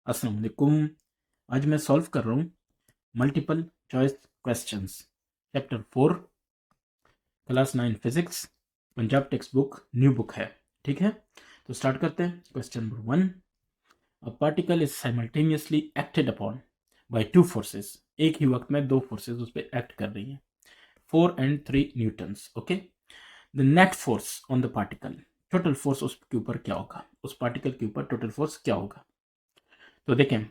अस्सलाम वालेकुम। आज मैं सॉल्व कर रहा हूँ multiple choice questions chapter 4 class 9 physics Punjab text book new book है। ठीक है, तो स्टार्ट करते हैं। Question number 1, a particle is simultaneously acted upon by two forces. एक ही वक्त में दो फोर्सेस उस पर एक्ट कर रही हैं, 4 and 3 Newton's. Okay, the net force on the particle, total force उसके ऊपर क्या होगा, उस पार्टिकल के ऊपर टोटल फोर्स क्या होगा। तो देखें,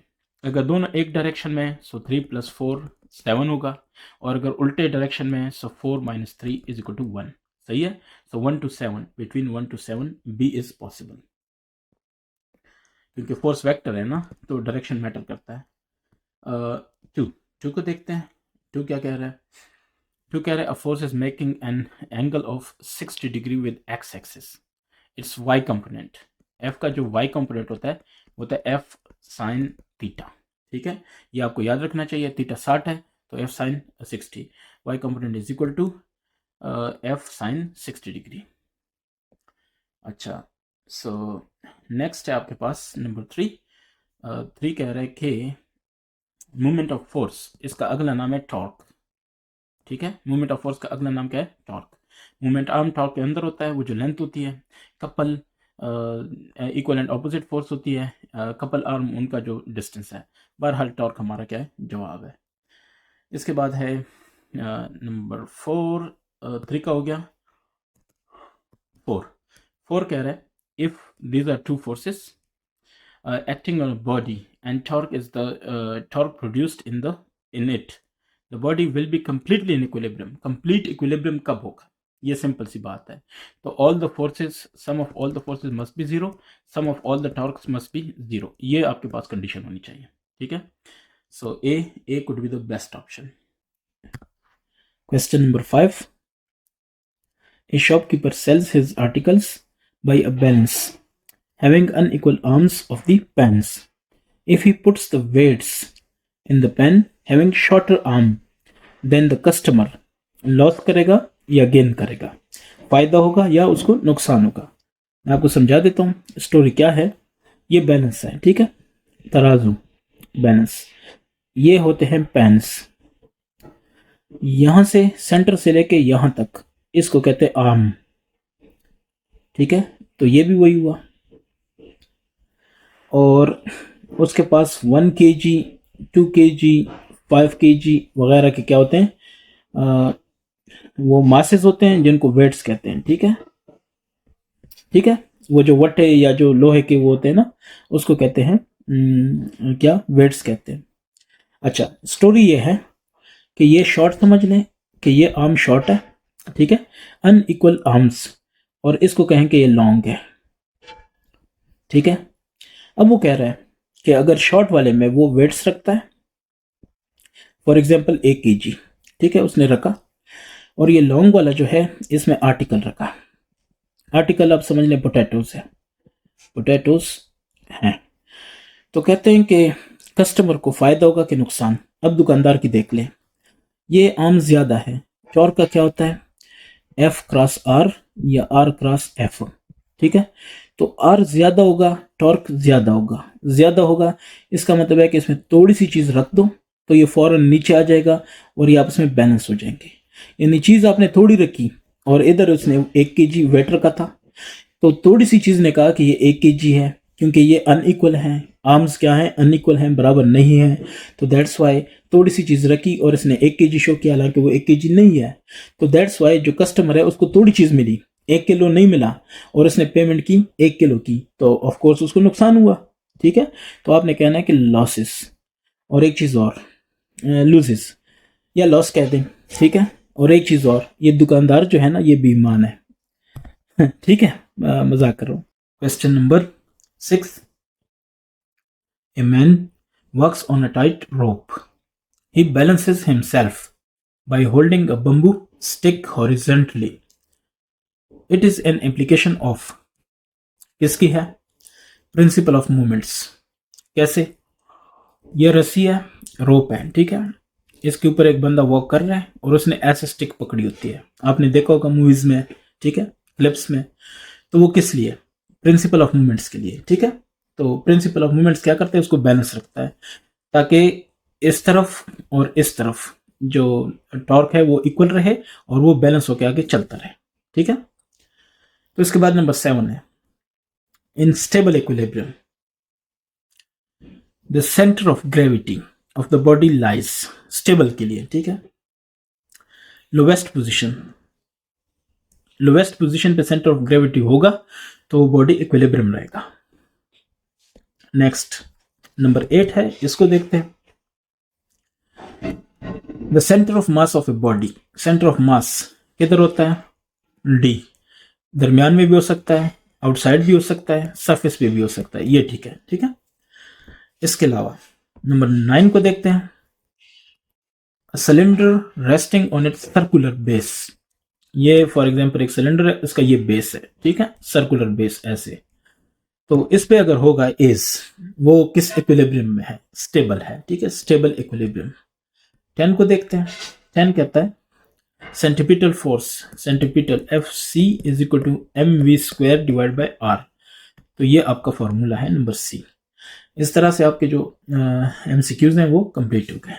अगर दोनों एक डायरेक्शन में सो 3 + 4 7 होगा, और अगर उल्टे डायरेक्शन में सो 4 - 3 = 1। सही है, so 1 to 7, between 1 to 7 B is possible, क्योंकि फोर्स वेक्टर है ना, तो डायरेक्शन मैटर करता है। टू टू को देखते हैं। टू क्या कह रहा है? टू कह रहा है a force is making an angle of 60 degree with X axis, it's Y component. F का जो वाई कंपोनेंट होता है वो होता है एफ साइन थीटा। ठीक है, ये आपको याद रखना चाहिए। थीटा 60 है तो F sine 60, Y component is equal to F sine 60 degree. अच्छा, सो नेक्स्ट है आपके पास नंबर 3। 3 कह रहा है कि मूवमेंट ऑफ फोर्स, इसका अगला नाम है टॉर्क। ठीक है, मूवमेंट ऑफ फोर्स का अगला नाम क्या है? टॉर्क। मूवमेंट आर्म टॉर्क के अंदर होता है, वो जो लेंथ होती है। Couple equal and opposite force होती है, कपल आर्म उनका जो डिस्टेंस है। बहरहाल टॉर्क हमारा क्या है? जवाब है। इसके बाद है नंबर 4। 3 का हो गया। 4 कह रहा है if these are two forces acting on a body and torque is the torque produced in it, the body will be completely in equilibrium। complete equilibrium कब होगा? ये सिंपल सी बात है। तो all the forces, sum of all the forces must be zero, sum of all the torques must be zero। ये आपके पास condition होनी चाहिए। ठीक है, so A could be the best option। Question number 5, a shopkeeper sells his articles by a balance having unequal arms of the pens। If he puts the weights in the pen having shorter arm, then the customer loss करेगा या gain करेगा, फायदा होगा या उसको नुकसान होगा। मैं आपको समझा देता हूँ स्टोरी क्या है। ये बैलेंस है, ठीक है, तराजू बैलेंस। ये होते हैं पेन्स, यहां से सेंटर से लेके यहां तक इसको कहते हैं आर्म। ठीक है, तो ये भी वही हुआ। और उसके पास 1 kg 2 kg 5 kg वगैरह के क्या होते हैं, वो मासेस होते हैं जिनको वेट्स कहते हैं। ठीक है, ठीक है, वो जो वटे या जो लोहे के वो होते हैं ना, उसको कहते हैं क्या? वेट्स कहते हैं। अच्छा, स्टोरी ये है कि ये शॉर्ट समझ लें कि ये आर्म शॉर्ट है, ठीक है, अनइक्वल आर्म्स, और इसको कहें कि ये लॉन्ग है। ठीक है, अब वो कह रहा है कि अगर शॉर्ट वाले में वो वेट्स रखता है, फॉर एग्जाम्पल 1 kg, ठीक है, उसने रखा, और ये लॉन्ग वाला जो है इसमें आर्टिकल रखा। आर्टिकल आप समझ लें पोटैटोज है, पोटैटोज हैं। तो कहते हैं कि कस्टमर को फायदा होगा कि नुकसान। अब दुकानदार की देख लें, ये आर्म ज्यादा है। टॉर्क का क्या होता है? F क्रॉस R या R क्रॉस F। ठीक है, तो R ज्यादा होगा, टॉर्क ज्यादा होगा। ज्यादा होगा इसका मतलब है कि इसमें थोड़ी सी चीज रख दो तो ये फौरन नीचे आ जाएगा और ये आपस में बैलेंस हो जाएंगे। यानी चीज आपने थोड़ी रखी और इधर उसने 1 kg वेट रखा था, तो थोड़ी सी चीज ने कहा कि ये 1 kg है, क्योंकि ये अनइक्वल है, आर्म्स क्या है? अनइक्वल हैं, बराबर नहीं है, तो दैट्स वाई थोड़ी सी चीज रखी और इसने 1 kg शो किया, हालांकि वो 1 kg नहीं है। तो दैट्स वाई जो कस्टमर है उसको थोड़ी चीज मिली, 1 किलो नहीं मिला, और इसने पेमेंट की 1 किलो की, तो ऑफ कोर्स उसको नुकसान हुआ। ठीक है, तो आपने कहना है कि लॉसेस, और एक चीज और लूजेस या लॉस कह दें। ठीक है, और एक चीज और, ये दुकानदार जो है ना ये बेईमान है। ठीक है, मजाक कर रहा हूँ। Question number 6, a man works on a tight rope, he balances himself by holding a bamboo stick horizontally। It is an implication of किसकी है? Principle of movements. कैसे? ये रस्सी है, रोप है, ठीक है, इसके ऊपर एक बंदा वॉक कर रहा है और उसने ऐसे स्टिक पकड़ी होती है, आपने देखा होगा मूवीज में, ठीक है, क्लिप्स में। तो वो किस लिए? प्रिंसिपल ऑफ मूवमेंट्स के लिए। ठीक है, तो प्रिंसिपल ऑफ मोमेंट्स क्या करते हैं, उसको बैलेंस रखता है ताकि इस तरफ और इस तरफ जो टॉर्क है वो इक्वल रहे और वो बैलेंस होकर आगे चलता रहे। ठीक है, तो इसके बाद नंबर 7 है in stable equilibrium the centre of gravity of the body lies, stable के लिए, ठीक है, लोवेस्ट पोजीशन, लोवेस्ट पोजीशन पे सेंटर ऑफ ग्रेविटी होगा तो बॉडी इक्विलिब्रियम रहेगा। नेक्स्ट नंबर 8 है, इसको देखते हैं। The centre of mass of a body, centre of mass किधर होता है, डी, दरमियान में भी हो सकता है, आउटसाइड भी हो सकता है, सरफेस पे भी हो सकता है, ये ठीक है। ठीक है, इसके अलावा नंबर 9 को देखते हैं। Cylinder resting on it's circular base, ये फॉर एग्जांपल एक सिलेंडर है, इसका ये बेस है, ठीक है, सर्कुलर बेस ऐसे, तो इस पे अगर होगा एज, वो किस इक्विलिब्रियम में है, स्टेबल है, ठीक है, स्टेबल इक्विलिब्रियम। 10 को देखते हैं। 10 कहता है centripetal force, centripetal FC is equal to mv square divide by r, तो ये आपका फॉर्मूला है नंबर सी। इस तरह से आपके जो MCQs हैं वो कंप्लीट हो गए।